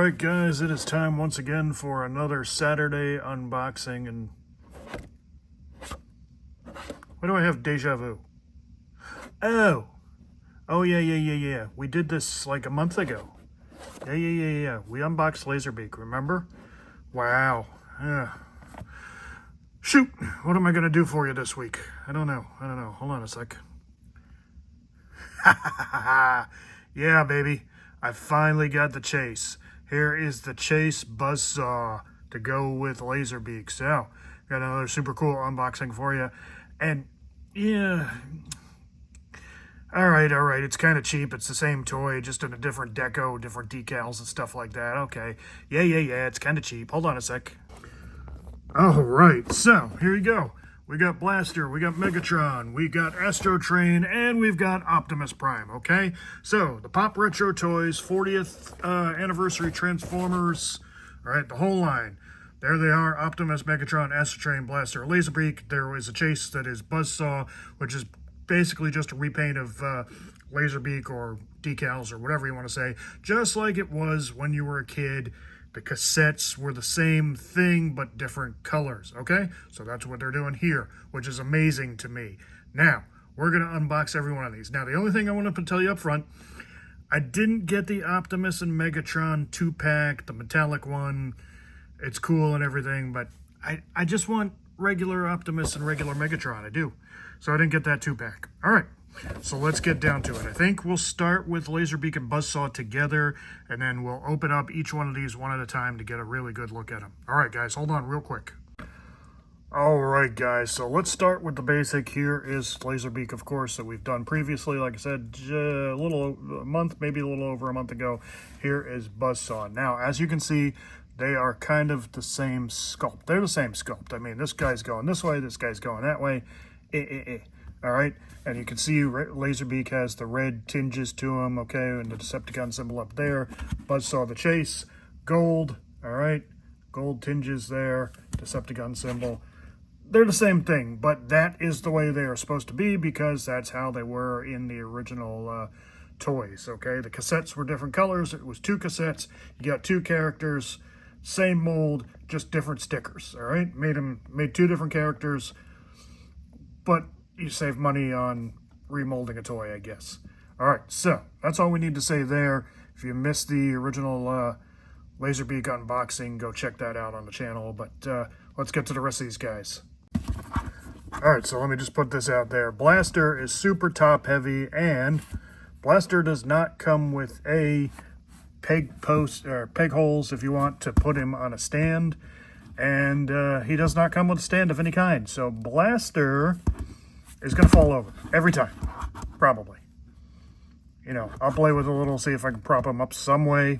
Alright guys, it is time once again for another Saturday unboxing, and why do I have deja vu? Oh yeah. We did this like a month ago. Yeah. We unboxed Laserbeak, remember? Wow. Shoot, what am I gonna do for you this week? I don't know. Hold on a sec. Yeah, baby. I finally got the Chase. Here is the Chase Buzzsaw to go with Laserbeak. So, got another super cool unboxing for you. And, yeah. Alright. It's kind of cheap. It's the same toy, just in a different deco, different decals and stuff like that. Okay. Yeah. It's kind of cheap. Hold on a sec. Alright, so, here you go. We got Blaster, we got Megatron, we got Astro Train, and we've got Optimus Prime, okay? So, the Pop Retro Toys 40th Anniversary Transformers, all right, the whole line. There they are, Optimus, Megatron, Astro Train, Blaster, Laserbeak. There is a Chase that is Buzzsaw, which is basically just a repaint of Laserbeak or decals or whatever you want to say, just like it was when you were a kid. The cassettes were the same thing, but different colors, okay? So that's what they're doing here, which is amazing to me. Now, we're going to unbox every one of these. Now, the only thing I want to tell you up front, I didn't get the Optimus and Megatron 2-pack, the metallic one. It's cool and everything, but I just want regular Optimus and regular Megatron. I do. So I didn't get that 2-pack. All right. So let's get down to it. I think we'll start with Laserbeak and Buzzsaw together, and then we'll open up each one of these one at a time to get a really good look at them. All right, guys, hold on real quick. All right, guys, so let's start with the basic. Here is Laserbeak, of course, that we've done previously. Like I said, a month, maybe a little over a month ago. Here is Buzzsaw. Now, as you can see, they are kind of the same sculpt. They're the same sculpt. I mean, this guy's going this way, this guy's going that way. All right, and you can see Laserbeak has the red tinges to him, okay, and the Decepticon symbol up there. Buzzsaw the Chase, gold, all right, gold tinges there, Decepticon symbol. They're the same thing, but that is the way they are supposed to be because that's how they were in the original toys, okay? The cassettes were different colors. It was 2 cassettes. You got 2 characters, same mold, just different stickers, all right? Made 2 different characters, but you save money on remolding a toy, I guess. All right, so that's all we need to say there. If you missed the original Laserbeak unboxing, go check that out on the channel. But let's get to the rest of these guys. All right, so let me just put this out there. Blaster is super top heavy, and Blaster does not come with a peg post or peg holes if you want to put him on a stand. And he does not come with a stand of any kind. So Blaster is going to fall over every time, probably. You know, I'll play with it a little, see if I can prop him up some way.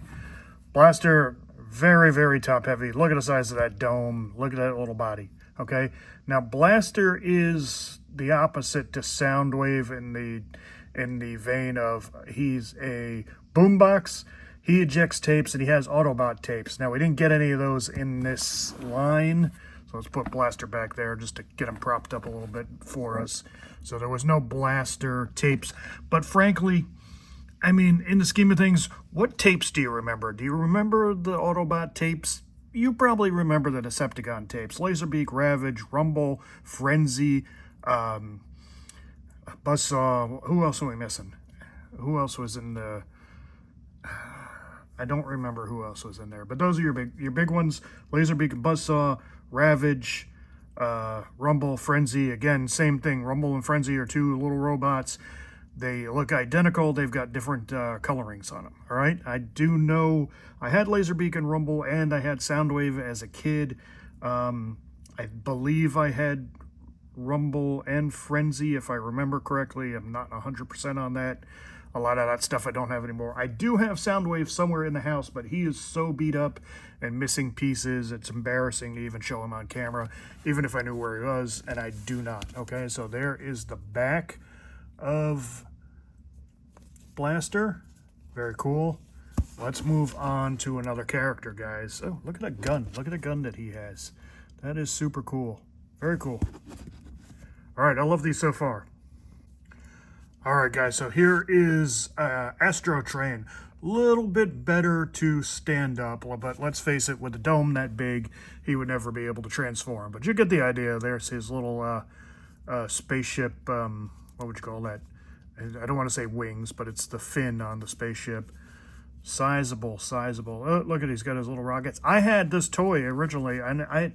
Blaster, very top heavy. Look at the size of that dome. Look at that little body, okay? Now, Blaster is the opposite to Soundwave in the vein of he's a boombox. He ejects tapes, and he has Autobot tapes. Now, we didn't get any of those in this line, so let's put Blaster back there just to get him propped up a little bit for us. So there was no Blaster tapes. But frankly, I mean, in the scheme of things, what tapes do you remember? Do you remember the Autobot tapes? You probably remember the Decepticon tapes. Laserbeak, Ravage, Rumble, Frenzy, Buzzsaw. Who else are we missing? Who else was in the... I don't remember who else was in there, but those are your big ones. Laserbeak and Buzzsaw, Ravage, Rumble, Frenzy. Again, same thing. Rumble and Frenzy are 2 little robots. They look identical. They've got different colorings on them, all right? I do know I had Laserbeak and Rumble, and I had Soundwave as a kid. I believe I had Rumble and Frenzy, if I remember correctly. I'm not 100% on that. A lot of that stuff I don't have anymore. I do have Soundwave somewhere in the house, but he is so beat up and missing pieces, it's embarrassing to even show him on camera, even if I knew where he was, and I do not. Okay, so there is the back of Blaster. Very cool. Let's move on to another character, guys. Oh, look at that gun. Look at the gun that he has. That is super cool. Very cool. All right, I love these so far. All right, guys, so here is Astro Train. little bit better to stand up, but let's face it, with a dome that big, he would never be able to transform. But you get the idea. There's his little spaceship, what would you call that? I don't want to say wings, but it's the fin on the spaceship. Sizable. Oh, look at, he's got his little rockets. I had this toy originally, and I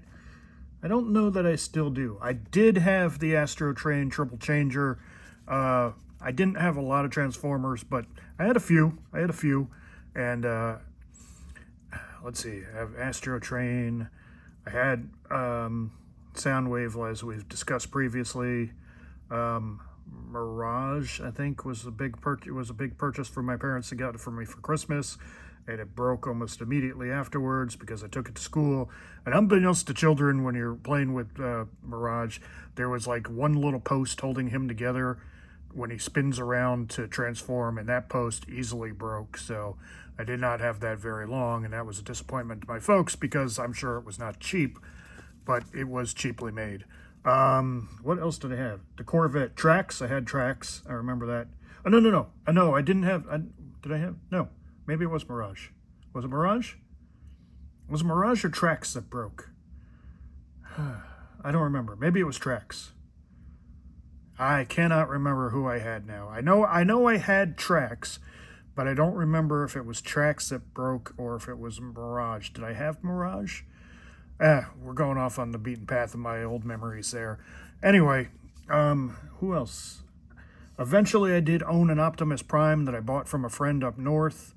don't know that I still do. I did have the Astro Train Triple Changer. I didn't have a lot of Transformers, but I had a few. And let's see, I have Astro Train. I had Soundwave, as we've discussed previously. Mirage, I think, was a big purchase for my parents. They got it for me for Christmas, and it broke almost immediately afterwards because I took it to school. And unbeknownst to children, when you're playing with Mirage, there was like one little post holding him together when he spins around to transform, and that post easily broke. So I did not have that very long, and that was a disappointment to my folks because I'm sure it was not cheap, but it was cheaply made. What else did I have? The Corvette Trax. I had Trax. I remember that. Oh, no. No, I didn't have. Did I have? No. Maybe it was Mirage. Was it Mirage? Was it Mirage or Trax that broke? I don't remember. Maybe it was Trax. I cannot remember who I had now. I know I had Trax, but I don't remember if it was Trax that broke or if it was Mirage. Did I have Mirage? We're going off on the beaten path of my old memories there. Anyway, who else? Eventually I did own an Optimus Prime that I bought from a friend up north.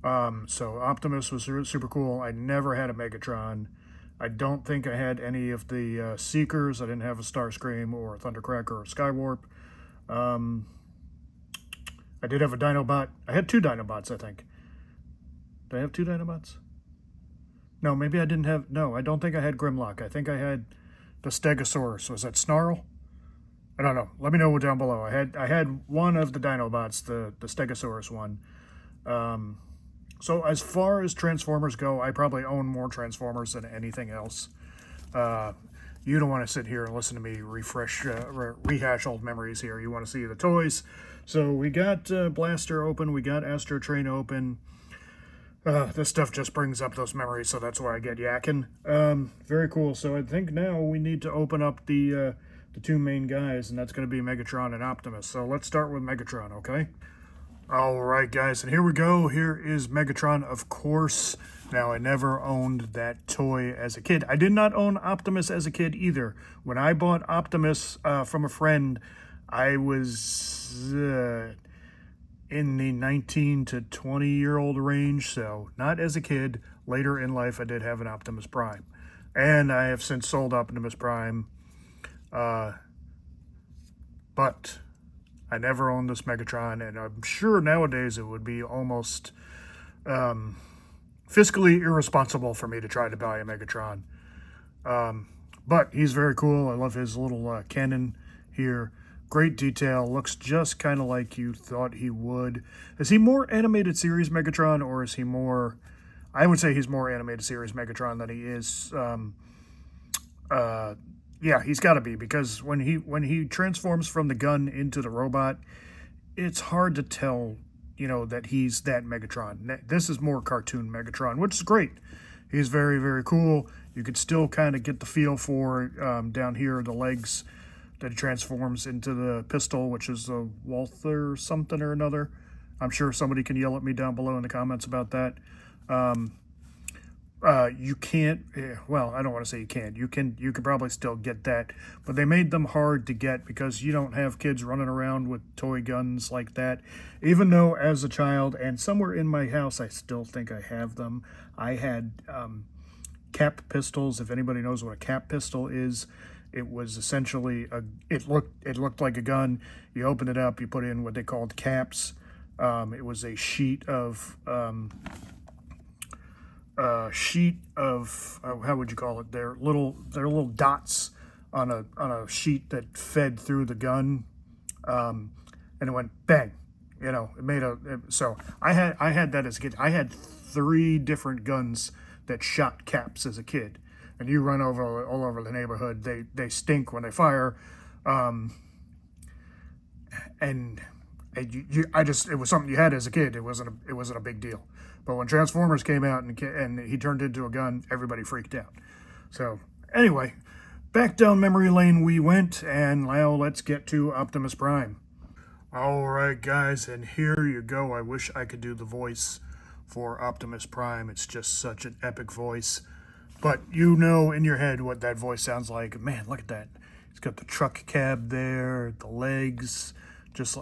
So Optimus was super cool. I never had a Megatron. I don't think I had any of the Seekers. I didn't have a Starscream or a Thundercracker or a Skywarp. I did have a Dinobot. I had 2 Dinobots, I think. Did I have 2 Dinobots? No, maybe I didn't have... No, I don't think I had Grimlock. I think I had the Stegosaurus. Was that Snarl? I don't know. Let me know down below. I had one of the Dinobots, the Stegosaurus one. So as far as Transformers go, I probably own more Transformers than anything else. You don't want to sit here and listen to me rehash old memories here. You want to see the toys. So we got Blaster open. We got Astro Train open. This stuff just brings up those memories, so that's why I get yakking. Very cool. So I think now we need to open up the 2 main guys, and that's going to be Megatron and Optimus. So let's start with Megatron, okay? All right, guys, and here we go. Here is Megatron, of course. Now, I never owned that toy as a kid. I did not own Optimus as a kid either. When I bought Optimus from a friend, I was in the 19 to 20-year-old range, so not as a kid. Later in life, I did have an Optimus Prime. And I have since sold Optimus Prime, but I never owned this Megatron, and I'm sure nowadays it would be almost fiscally irresponsible for me to try to buy a Megatron. But he's very cool. I love his little cannon here. Great detail. Looks just kind of like you thought he would. Is he more animated series Megatron, or is he more... I would say he's more animated series Megatron than he is... yeah, he's got to be, because when he transforms from the gun into the robot, it's hard to tell, that he's that Megatron. This is more cartoon Megatron, which is great. He's very, very cool. You could still kind of get the feel for down here, the legs that he transforms into the pistol, which is a Walther something or another. I'm sure somebody can yell at me down below in the comments about that. You can't, well, I don't want to say you can't. You can probably still get that, but they made them hard to get because you don't have kids running around with toy guns like that. Even though as a child, and somewhere in my house, I still think I have them. I had cap pistols. If anybody knows what a cap pistol is, it was essentially it looked like a gun. You open it up, you put in what they called caps. It was a sheet of how would you call it? They're little dots on a sheet that fed through the gun, and it went bang. It made so I had that as a kid. I had 3 different guns that shot caps as a kid, and you run all over the neighborhood. They stink when they fire, and it was something you had as a kid. It wasn't a big deal. But when Transformers came out and he turned into a gun, everybody freaked out. So anyway, back down memory lane we went, and now let's get to Optimus Prime. All right, guys, and here you go. I wish I could do the voice for Optimus Prime. It's just such an epic voice. But you know in your head what that voice sounds like. Man, look at that. He's got the truck cab there, the legs, just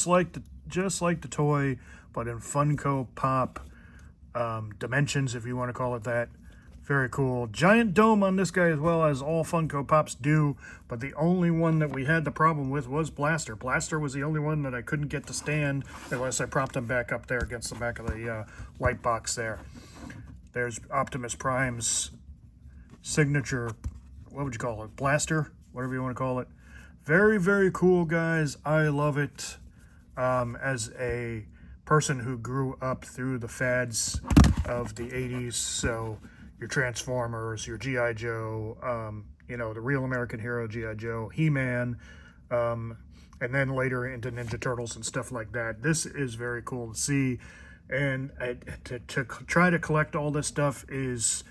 like the toy, but in Funko Pop dimensions, if you want to call it that. Very cool. Giant dome on this guy as well, as all Funko Pops do, but the only one that we had the problem with was Blaster. Blaster was the only one that I couldn't get to stand unless I propped him back up there against the back of the light box there. There's Optimus Prime's signature, what would you call it? Blaster? Whatever you want to call it. Very, very cool, guys. I love it. As a person who grew up through the fads of the 80s, so your Transformers, your G.I. Joe, you know, the Real American Hero, G.I. Joe, He-Man, and then later into Ninja Turtles and stuff like that. This is very cool to see. And to try to collect all this stuff is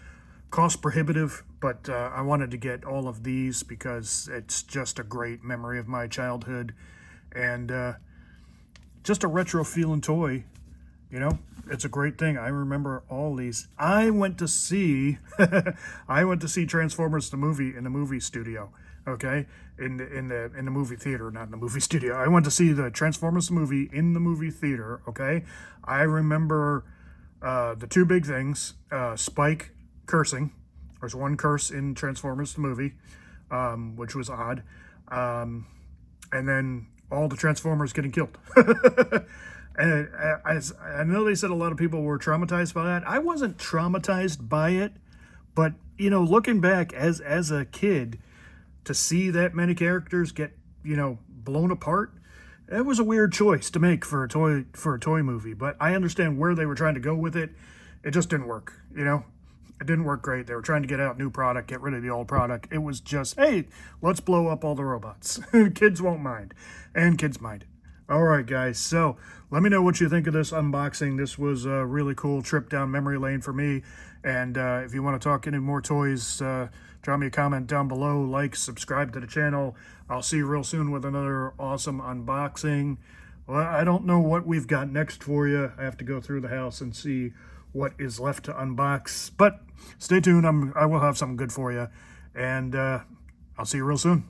cost prohibitive, but I wanted to get all of these because it's just a great memory of my childhood. And just a retro feeling toy, you know? It's a great thing. I remember all these. I went to see Transformers the movie in the movie studio. Okay, in the movie theater, not in the movie studio. I went to see the Transformers movie in the movie theater. Okay, I remember the two big things: Spike cursing. There's one curse in Transformers the movie, which was odd, and then all the Transformers getting killed. And I know they said a lot of people were traumatized by that. I wasn't traumatized by it, but, you know, looking back as a kid, to see that many characters get, you know, blown apart, it was a weird choice to make for a toy movie. But I understand where they were trying to go with it. It just didn't work, you know? It didn't work great. They were trying to get out new product, get rid of the old product. It was just, hey, let's blow up all the robots. Kids won't mind, and kids mind. All right, guys, so let me know what you think of this unboxing. This was a really cool trip down memory lane for me. And if you want to talk any more toys, drop me a comment down below, like, subscribe to the channel. I'll see you real soon with another awesome unboxing. Well, I don't know what we've got next for you. I have to go through the house and see what is left to unbox. But stay tuned. I will have something good for you. And I'll see you real soon.